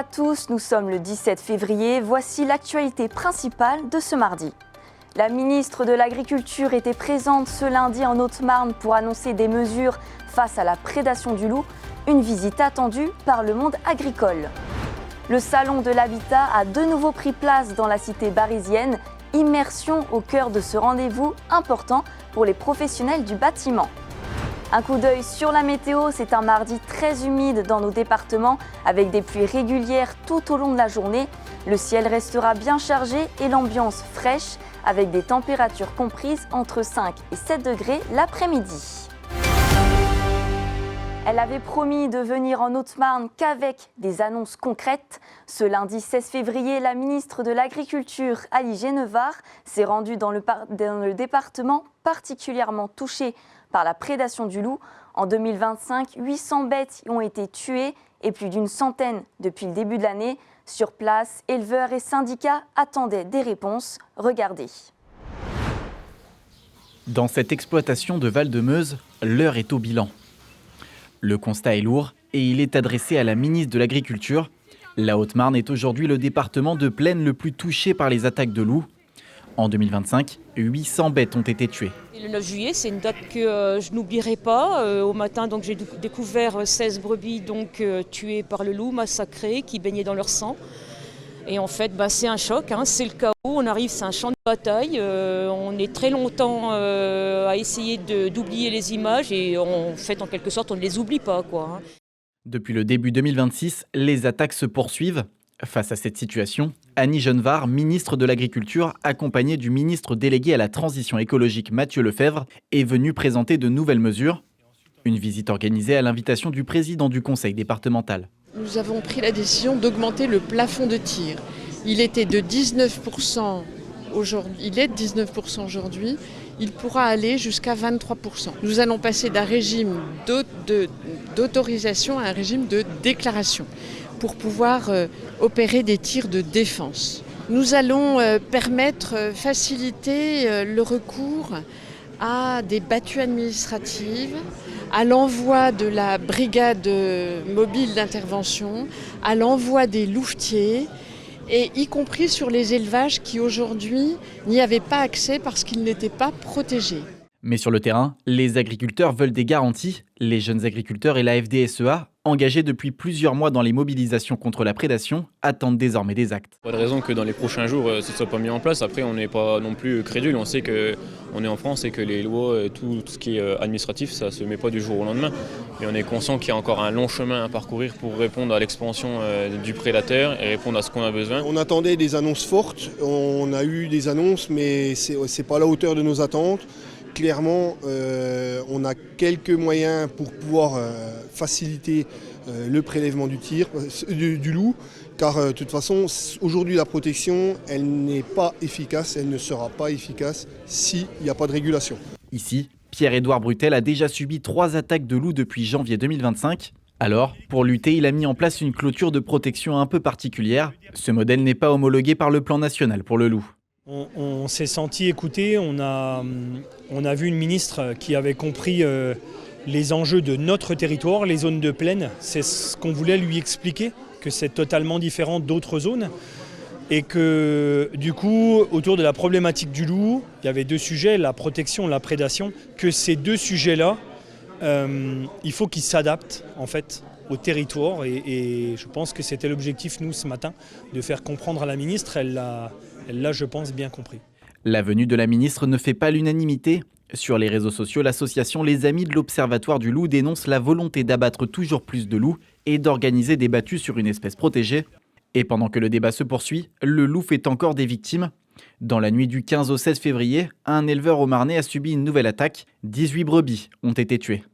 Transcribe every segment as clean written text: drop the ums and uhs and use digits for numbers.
à tous, nous sommes le 17 février, voici l'actualité principale de ce mardi. La ministre de l'Agriculture était présente ce lundi en Haute-Marne pour annoncer des mesures face à la prédation du loup, une visite attendue par le monde agricole. Le Salon de l'Habitat a de nouveau pris place dans la cité barisienne, immersion au cœur de ce rendez-vous important pour les professionnels du bâtiment. Un coup d'œil sur la météo, c'est un mardi très humide dans nos départements avec des pluies régulières tout au long de la journée. Le ciel restera bien chargé et l'ambiance fraîche avec des températures comprises entre 5 et 7 degrés l'après-midi. Elle avait promis de venir en Haute-Marne qu'avec des annonces concrètes. Ce lundi 16 février, la ministre de l'Agriculture, Ali Genevard, s'est rendue dans le département particulièrement touché par la prédation du loup. En 2025, 800 bêtes y ont été tuées et plus d'une centaine depuis le début de l'année. Sur place, éleveurs et syndicats attendaient des réponses. Regardez. Dans cette exploitation de Val-de-Meuse, l'heure est au bilan. Le constat est lourd et il est adressé à la ministre de l'Agriculture. La Haute-Marne est aujourd'hui le département de plaine le plus touché par les attaques de loups. En 2025, 800 bêtes ont été tuées. Le 9 juillet, c'est une date que je n'oublierai pas. Au matin, donc, j'ai découvert 16 brebis tuées par le loup, massacrées, qui baignaient dans leur sang. Et en fait, c'est un choc, c'est le chaos. On arrive, c'est un champ de bataille. On est très longtemps à essayer d'oublier les images et en fait, en quelque sorte, on ne les oublie pas, quoi. Depuis le début 2026, les attaques se poursuivent. Face à cette situation, Annie Genevard, ministre de l'Agriculture, accompagnée du ministre délégué à la transition écologique Mathieu Lefebvre, est venue présenter de nouvelles mesures. Une visite organisée à l'invitation du président du conseil départemental. Nous avons pris la décision d'augmenter le plafond de tir. Il était de 19% aujourd'hui. Il est de 19% aujourd'hui. Il pourra aller jusqu'à 23%. Nous allons passer d'un régime d'autorisation à un régime de déclaration pour pouvoir opérer des tirs de défense. Nous allons faciliter le recours à des battues administratives, à l'envoi de la brigade mobile d'intervention, à l'envoi des louvetiers, et y compris sur les élevages qui aujourd'hui n'y avaient pas accès parce qu'ils n'étaient pas protégés. Mais sur le terrain, les agriculteurs veulent des garanties. Les jeunes agriculteurs et la FDSEA, engagés depuis plusieurs mois dans les mobilisations contre la prédation, attendent désormais des actes. Pas de raison que dans les prochains jours, ce ne soit pas mis en place. Après, on n'est pas non plus crédule. On sait qu'on est en France et que les lois, tout ce qui est administratif, ça ne se met pas du jour au lendemain. Et on est conscient qu'il y a encore un long chemin à parcourir pour répondre à l'expansion du prédateur et répondre à ce qu'on a besoin. On attendait des annonces fortes. On a eu des annonces, mais ce n'est pas à la hauteur de nos attentes. Clairement, on a quelques moyens pour pouvoir faciliter le prélèvement du loup, car de toute façon, aujourd'hui la protection, elle n'est pas efficace, elle ne sera pas efficace s'il n'y a pas de régulation. Ici, Pierre-Édouard Brutel a déjà subi 3 attaques de loups depuis janvier 2025. Alors, pour lutter, il a mis en place une clôture de protection un peu particulière. Ce modèle n'est pas homologué par le plan national pour le loup. On s'est senti écouté, on a vu une ministre qui avait compris les enjeux de notre territoire, les zones de plaine. C'est ce qu'on voulait lui expliquer, que c'est totalement différent d'autres zones. Et que du coup, autour de la problématique du loup, il y avait 2 sujets, la protection, la prédation. Que ces 2 sujets-là, il faut qu'ils s'adaptent en fait au territoire. Et je pense que c'était l'objectif, nous, ce matin, de faire comprendre à la ministre. Elle l'a, je pense, bien compris. La venue de la ministre ne fait pas l'unanimité. Sur les réseaux sociaux, l'association Les Amis de l'Observatoire du loup dénonce la volonté d'abattre toujours plus de loups et d'organiser des battues sur une espèce protégée. Et pendant que le débat se poursuit, le loup fait encore des victimes. Dans la nuit du 15 au 16 février, un éleveur au Marnais a subi une nouvelle attaque. 18 brebis ont été tuées.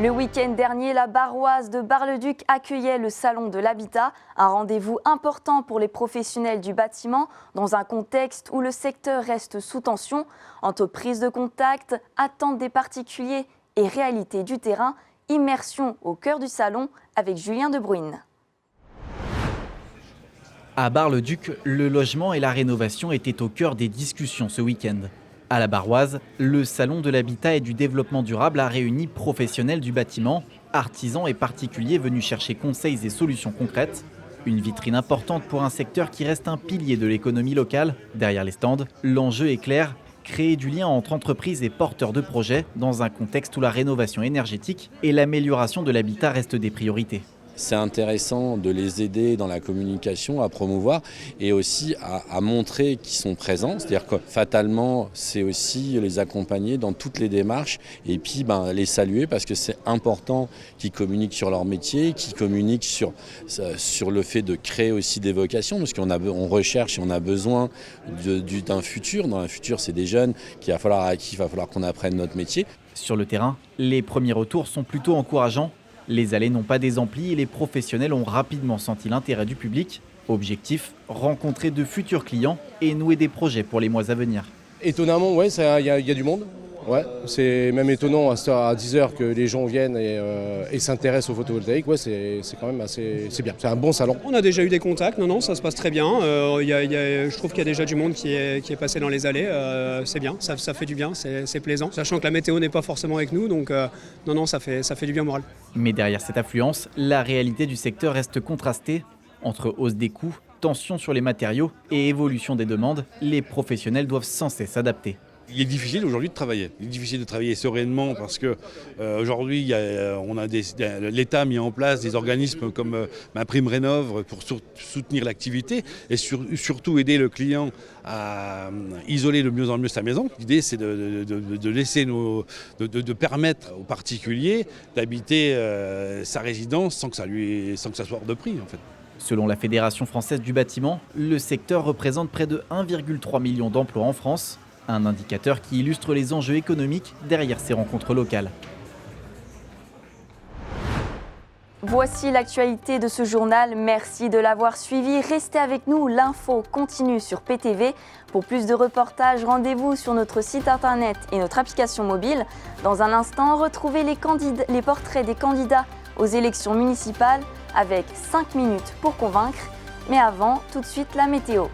Le week-end dernier, la Barroise de Bar-le-Duc accueillait le Salon de l'Habitat, un rendez-vous important pour les professionnels du bâtiment dans un contexte où le secteur reste sous tension. Entre prise de contact, attente des particuliers et réalité du terrain, immersion au cœur du salon avec Julien De Bruyne. À Bar-le-Duc, le logement et la rénovation étaient au cœur des discussions ce week-end. À la Barroise, le Salon de l'habitat et du développement durable a réuni professionnels du bâtiment, artisans et particuliers venus chercher conseils et solutions concrètes. Une vitrine importante pour un secteur qui reste un pilier de l'économie locale. Derrière les stands, l'enjeu est clair, créer du lien entre entreprises et porteurs de projets dans un contexte où la rénovation énergétique et l'amélioration de l'habitat restent des priorités. C'est intéressant de les aider dans la communication, à promouvoir et aussi à montrer qu'ils sont présents. C'est-à-dire que fatalement, c'est aussi les accompagner dans toutes les démarches et puis les saluer parce que c'est important qu'ils communiquent sur leur métier, qu'ils communiquent sur le fait de créer aussi des vocations parce qu'on recherche et on a besoin d'un futur. Dans le futur, c'est des jeunes à qui il va falloir qu'on apprenne notre métier. Sur le terrain, les premiers retours sont plutôt encourageants. Les allées n'ont pas désempli et les professionnels ont rapidement senti l'intérêt du public. Objectif, rencontrer de futurs clients et nouer des projets pour les mois à venir. Étonnamment, ouais, il y a du monde. Ouais, c'est même étonnant à 10h que les gens viennent et s'intéressent au photovoltaïque. Ouais, c'est quand même c'est bien. C'est un bon salon. On a déjà eu des contacts, non, ça se passe très bien. Je trouve qu'il y a déjà du monde qui est passé dans les allées. C'est bien, ça fait du bien, c'est plaisant. Sachant que la météo n'est pas forcément avec nous, donc non, ça fait du bien au moral. Mais derrière cette affluence, la réalité du secteur reste contrastée. Entre hausse des coûts, tension sur les matériaux et évolution des demandes, les professionnels doivent sans cesse s'adapter. Il est difficile aujourd'hui de travailler. Il est difficile de travailler sereinement parce que aujourd'hui, l'État a mis en place des organismes comme MaPrimeRénov' pour soutenir l'activité et surtout aider le client à isoler de mieux en mieux sa maison. L'idée, c'est de laisser de permettre aux particuliers d'habiter sa résidence sans que ça soit hors de prix, en fait. Selon la Fédération française du bâtiment, le secteur représente près de 1,3 million d'emplois en France. Un indicateur qui illustre les enjeux économiques derrière ces rencontres locales. Voici l'actualité de ce journal. Merci de l'avoir suivi. Restez avec nous, l'info continue sur PTV. Pour plus de reportages, rendez-vous sur notre site internet et notre application mobile. Dans un instant, retrouvez les portraits des candidats aux élections municipales avec 5 minutes pour convaincre. Mais avant, tout de suite la météo.